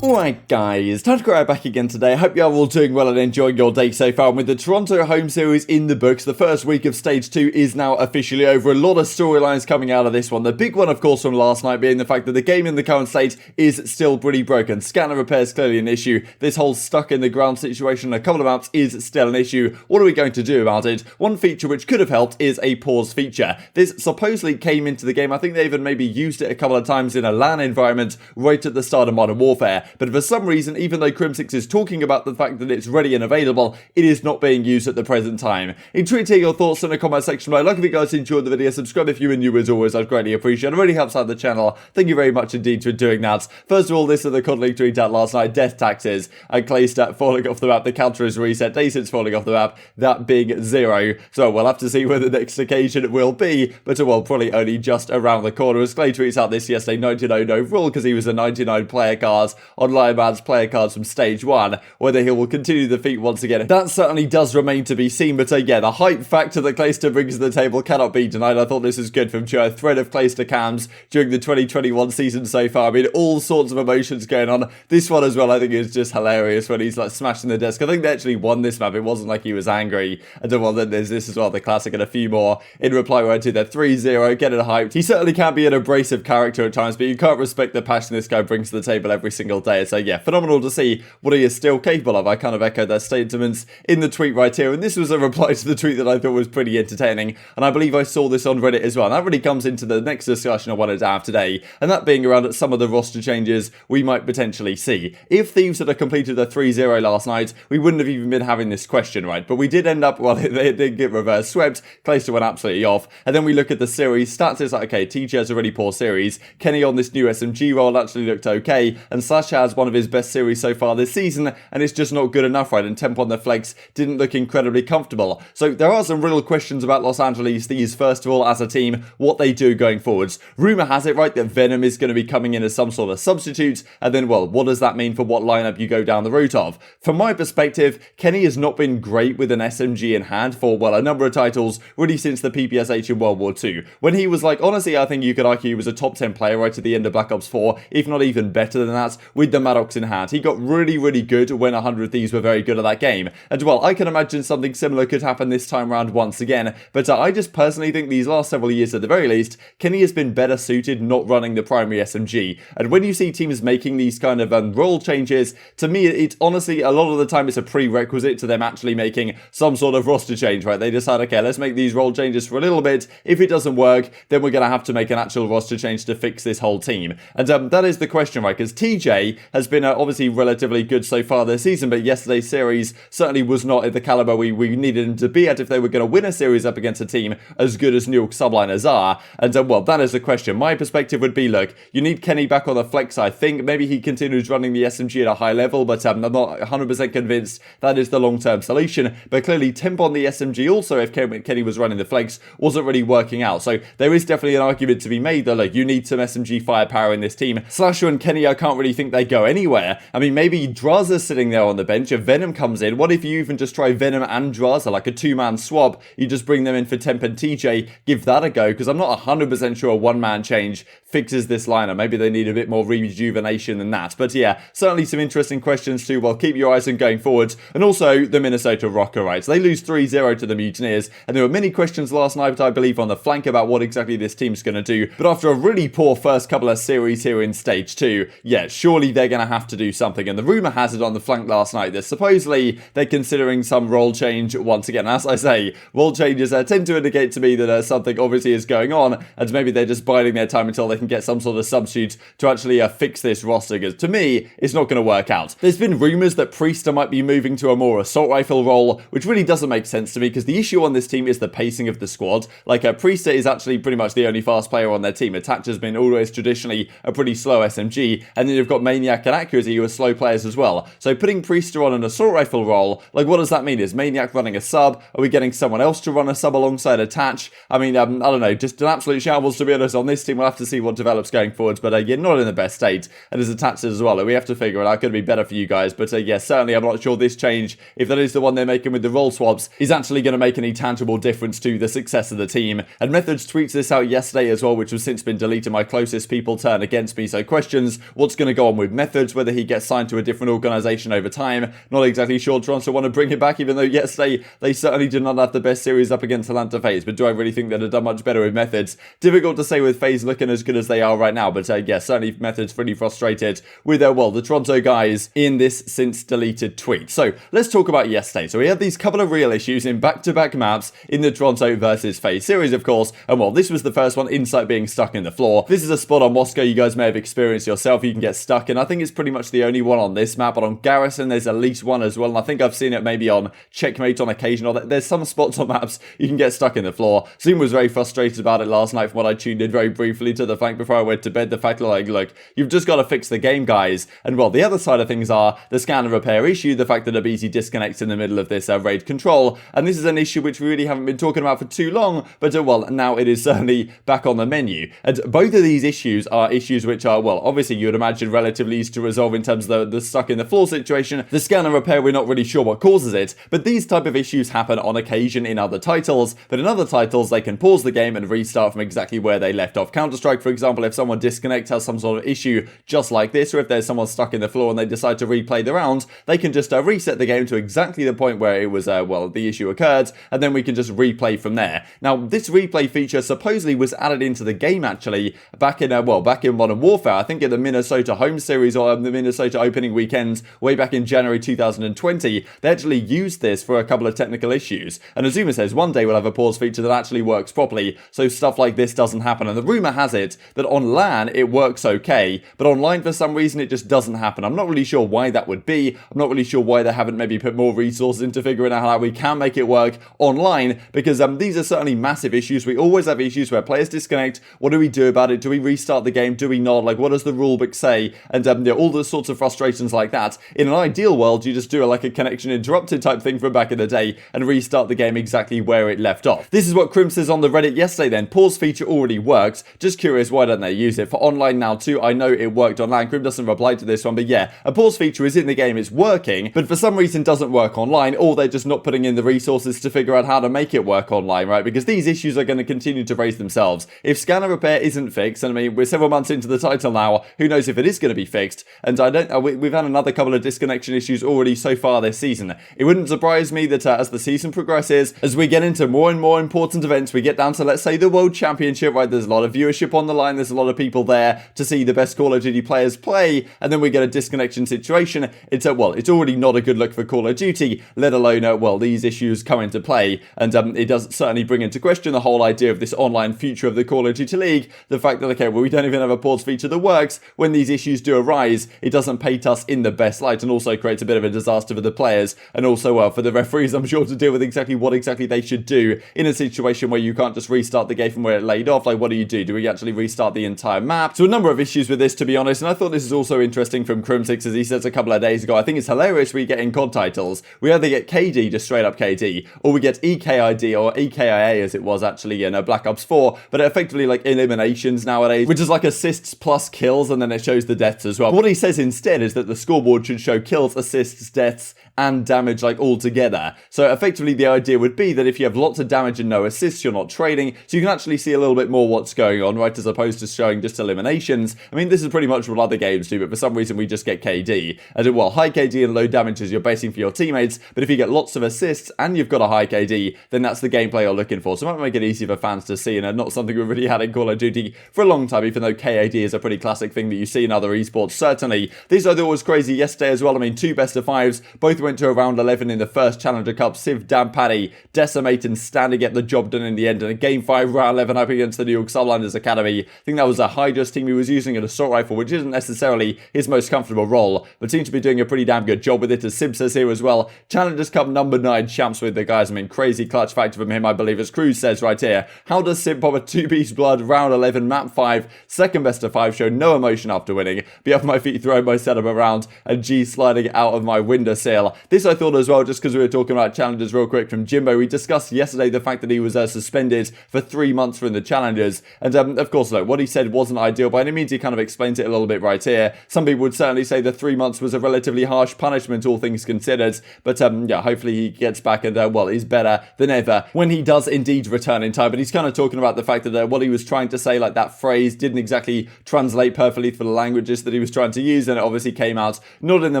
Alright guys, TacticalRab back again today. I hope you are all doing well and enjoying your day so far. And with the Toronto home series in the books, the first week of stage 2 is now officially over. A lot of storylines coming out of this one. The big one, of course, from last night being the fact that the game in the current state is still pretty broken. Scanner repairs clearly an issue. This whole stuck in the ground situation a couple of maps is still an issue. What are we going to do about it? One feature which could have helped is a pause feature. This supposedly came into the game. I think they even maybe used it a couple of times in a LAN environment right at the start of Modern Warfare. But for some reason, even though Crimsix is talking about the fact that it's ready and available, it is not being used at the present time. Intrigued to hear your thoughts in the comment section below. Like if you guys enjoyed the video, subscribe if you are new as always, I'd greatly appreciate it. It really helps out the channel. Thank you very much indeed for doing that. First of all, this is the cuddling tweet out last night. Death taxes and Clayster falling off the map. The counter is reset. Day6 falling off the map. That being 0. So we'll have to see where the next occasion will be, but well, probably only just around the corner. As Clay tweets out this yesterday, 99 overall because he was a 99 player cards on Lion Man's player cards from stage 1. Whether he will continue the feat once again, that certainly does remain to be seen. But yeah, the hype factor that Clayster brings to the table cannot be denied. I thought this was good from Joe. A thread of Clayster cams during the 2021 season so far. I mean, all sorts of emotions going on. This one as well, I think is just hilarious when he's like smashing the desk. I think they actually won this map. It wasn't like he was angry. And then well, then there's this as well, the classic, and a few more in reply where I did the 3-0, getting hyped. He certainly can be an abrasive character at times, but you can't respect the passion this guy brings to the table every single day. So yeah, phenomenal to see what he is still capable of. I kind of echoed their statements in the tweet right here, and this was a reply to the tweet that I thought was pretty entertaining, and I believe I saw this on Reddit as well, and that really comes into the next discussion I wanted to have today, and that being around some of the roster changes we might potentially see. If Thieves had completed a 3-0 last night, we wouldn't have even been having this question, right? But we did end up, well, they did get reverse swept, Clayster went absolutely off, and then we look at the series, stats is like, okay, TJ has a really poor series, Kenny on this new SMG role actually looked okay, and Slash has one of his best series so far this season, and it's just not good enough, right? And Temp on the flex didn't look incredibly comfortable. So there are some real questions about Los Angeles Thieves, first of all, as a team, what they do going forwards. Rumour has it, right, that Venom is going to be coming in as some sort of substitute, and then, well, what does that mean for what lineup you go down the route of? From my perspective, Kenny has not been great with an SMG in hand for, well, a number of titles, really since the PPSH in World War II. When he was like, honestly, I think you could argue he was a top 10 player right at the end of Black Ops 4, if not even better than that, with the Maddox in hand. He got really good when 100 Thieves were very good at that game. And well, I can imagine something similar could happen this time round once again, but I just personally think these last several years at the very least, Kenny has been better suited not running the primary SMG. And when you see teams making these kind of role changes, to me, it's honestly, a lot of the time it's a prerequisite to them actually making some sort of roster change, right? They decide, okay, let's make these role changes for a little bit. If it doesn't work, then we're going to have to make an actual roster change to fix this whole team. And that is the question, right? Because TJ has been obviously relatively good so far this season, but yesterday's series certainly was not at the caliber we needed him to be at if they were going to win a series up against a team as good as New York subliners are. And well, that is the question. My perspective would be, look, you need Kenny back on the flex, I think. Maybe he continues running the SMG at a high level, but I'm not 100% convinced that is the long-term solution. But clearly, Temp on the SMG also, if Kenny was running the flex, wasn't really working out. So there is definitely an argument to be made that, like, you need some SMG firepower in this team. Slasher and Kenny, I can't really think they go anywhere. I mean, maybe Drazah's sitting there on the bench. If Venom comes in, what if you even just try Venom and Drazah, like a two-man swap? You just bring them in for Temp and TJ, give that a go, because I'm not 100% sure a one-man change fixes this lineup. Maybe they need a bit more rejuvenation than that. But yeah, certainly some interesting questions too. Well, keep your eyes on going forwards. And also the Minnesota Rokkr, right? So they lose 3-0 to the Mutineers, and there were many questions last night, I believe, on the flank about what exactly this team's going to do. But after a really poor first couple of series here in stage 2, yeah, surely they're going to have to do something. And the rumour has it on the flank last night that supposedly they're considering some role change once again. As I say, role changes tend to indicate to me that something obviously is going on, and maybe they're just biding their time until they can get some sort of substitute to actually fix this roster, because to me, it's not going to work out. There's been rumours that Priestahh might be moving to a more assault rifle role, which really doesn't make sense to me, because the issue on this team is the pacing of the squad. Like, Priestahh is actually pretty much the only fast player on their team. Attach has been always traditionally a pretty slow SMG, and then you've got Maniac and Accuracy who are slow players as well. So putting Priestahh on an assault rifle role, like, what does that mean? Is Maniac running a sub? Are we getting someone else to run a sub alongside Attach? I mean, I don't know, just an absolute shambles to be honest on this team. We'll have to see what develops going forwards, but you're not in the best state, and as Attach as well, we have to figure it out. Could be better for you guys, but yeah, certainly I'm not sure this change, if that is the one they're making with the role swaps, is actually going to make any tangible difference to the success of the team. And Methodz tweets this out yesterday as well, which has since been deleted. My closest people turn against me, so questions, what's going to go on with with Methodz, whether he gets signed to a different organization over time. Not exactly sure Toronto want to bring him back, even though yesterday they certainly did not have the best series up against Atlanta FaZe, but do I really think they'd have done much better with Methodz? Difficult to say with FaZe looking as good as they are right now, but yeah, certainly Methodz pretty frustrated with the Toronto guys in this since deleted tweet. So let's talk about yesterday. So we had these couple of real issues in back-to-back maps in the Toronto versus FaZe series, of course, and this was the first one, Insight being stuck in the floor. This is a spot on Moscow you guys may have experienced yourself. You can get stuck in. I think it's pretty much the only one on this map, but on Garrison there's at least one as well, and I think I've seen it maybe on Checkmate on occasion, or there's some spots on maps you can get stuck in the floor. Zoom was very frustrated about it last night from what I tuned in very briefly to the fact before I went to bed, the fact that look, you've just got to fix the game, guys. And the other side of things are the scan and repair issue, the fact that aBeZy disconnects in the middle of this raid control, and this is an issue which we really haven't been talking about for too long, but now it is certainly back on the menu. And both of these issues are issues which are, obviously you would imagine relatively easy to resolve in terms of the stuck in the floor situation. The scan and repair, we're not really sure what causes it, but these type of issues happen on occasion in other titles, but in other titles they can pause the game and restart from exactly where they left off. Counter-Strike, for example, if someone disconnects, has some sort of issue just like this, or if there's someone stuck in the floor and they decide to replay the rounds, they can just reset the game to exactly the point where it was, the issue occurred, and then we can just replay from there. Now, this replay feature supposedly was added into the game, actually, back in Modern Warfare, I think in the Minnesota home series, or the Minnesota opening weekends, way back in January 2020, they actually used this for a couple of technical issues, and Azuma says one day we'll have a pause feature that actually works properly, so stuff like this doesn't happen, and the rumor has it that on LAN it works okay, but online for some reason it just doesn't happen. I'm not really sure why that would be. I'm not really sure why they haven't maybe put more resources into figuring out how we can make it work online, because these are certainly massive issues. We always have issues where players disconnect. What do we do about it? Do we restart the game? Do we not? What does the rulebook say? And all the sorts of frustrations like that. In an ideal world, you just do a connection interrupted type thing from back in the day and restart the game exactly where it left off. This is what Crim says on the Reddit yesterday then. Pause feature already works. Just curious, why don't they use it for online now too? I know it worked online. Crim doesn't reply to this one, but yeah, a pause feature is in the game, it's working, but for some reason doesn't work online, or they're just not putting in the resources to figure out how to make it work online, right? Because these issues are going to continue to raise themselves. If scanner repair isn't fixed, and I mean, we're several months into the title now, who knows if it is going to be fixed, and we've had another couple of disconnection issues already so far this season. It wouldn't surprise me that as the season progresses, as we get into more and more important events, we get down to, let's say, the World Championship, right? There's a lot of viewership on the line, there's a lot of people there to see the best Call of Duty players play, and then we get a disconnection situation. It's already not a good look for Call of Duty, let alone, these issues come into play, and it does certainly bring into question the whole idea of this online future of the Call of Duty League, the fact that, okay, we don't even have a pause feature that works. When these issues do arise, it doesn't paint us in the best light, and also creates a bit of a disaster for the players, and also, for the referees, I'm sure, to deal with exactly what they should do in a situation where you can't just restart the game from where it laid off. What do? Do we actually restart the entire map? So a number of issues with this, to be honest, and I thought this is also interesting from Crimsix, as he says a couple of days ago. I think it's hilarious we get in COD titles, we either get KD, just straight up KD, or we get EKID, or EKIA as it was actually in Black Ops 4, but effectively eliminations nowadays, which is assists plus kills, and then it shows the deaths as well. But what he says instead is that the scoreboard should show kills, assists, deaths, and damage all together. So effectively the idea would be that if you have lots of damage and no assists, you're not trading, so you can actually see a little bit more what's going on, right, as opposed to showing just eliminations. I mean, this is pretty much what other games do, but for some reason we just get KD. And high KD and low damage is you're basing for your teammates, but if you get lots of assists and you've got a high KD, then that's the gameplay you're looking for. So it might make it easy for fans to see, and not something we've really had in Call of Duty for a long time, even though KAD is a pretty classic thing that you see in other esports, certainly. These I thought was crazy yesterday as well. I mean, 2 best of 5s, both went to around 11 in the first Challenger Cup. Civ, Dan, Paddy, Decimate, and Stan to get the job done in the end, and a Game 5 round 11 up against the New York Subliners Academy. I think that was a Hydra's team he was using an assault rifle, which isn't necessarily his most comfortable role, but seems to be doing a pretty damn good job with it, as Simp says here as well. Challengers Cup number 9 champs with the guys. I mean, crazy clutch factor from him, I believe, as Cruz says right here. How does Simp pop a 2-piece blood, round 11, map 5, second best of 5, show no emotion after winning, be off my feet throwing my setup around, and G sliding out of my windowsill? Now, this I thought as well, just because we were talking about challenges real quick from Jimbo. We discussed yesterday the fact that he was suspended for 3 months from the challenges. And of course, look, what he said wasn't ideal by any means. He kind of explains it a little bit right here. Some people would certainly say the 3 months was a relatively harsh punishment, all things considered. But yeah, hopefully he gets back and, well, is better than ever when he does indeed return in time. But he's kind of talking about the fact that what he was trying to say, like that phrase, didn't exactly translate perfectly for the languages that he was trying to use. And it obviously came out not in the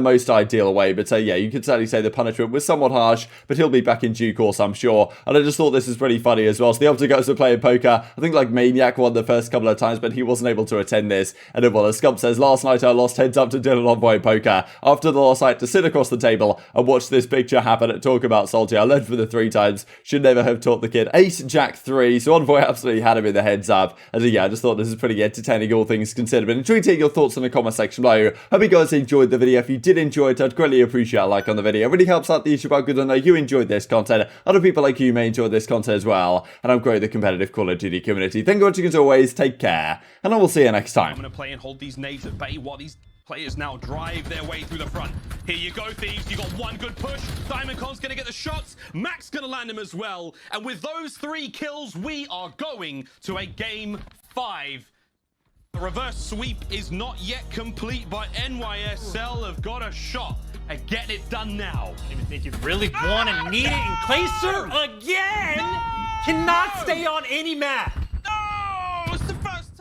most ideal way. But yeah, you could certainly say the punishment was somewhat harsh, but he'll be back in due course, I'm sure. And I just thought this was pretty funny as well. So the OpTic guys were playing poker. I think like Maniac won the first couple of times, but he wasn't able to attend this. And well, as Scump says, last night I lost heads up to Dylan Envoy poker. After the loss, I had to sit across the table and watch this picture happen and talk about Salty. I led for the 3 times. Should never have taught the kid. Ace, Jack 3. So Envoy absolutely had him in the heads up. And yeah, I just thought this is pretty entertaining, all things considered. But enjoy taking your thoughts in the comment section below. Hope you guys enjoyed the video. If you did enjoy it, I'd greatly appreciate a like on the video. It really helps out the YouTube algorithm. I know you enjoyed this content. Other people like you may enjoy this content as well. And I'm growing the competitive Call of Duty community. Thank you for watching as always. Take care. And I will see you next time. I'm going to play and hold these nades at bay while these players now drive their way through the front. Here you go, Thieves. You got one good push. Diamondcon's going to get the shots. Max going to land him as well. And with those 3 kills, we are going to a game 5. The reverse sweep is not yet complete, but NYSL have got a shot at getting it done now. I even think you really want and need it. And Clayster again cannot stay on any map.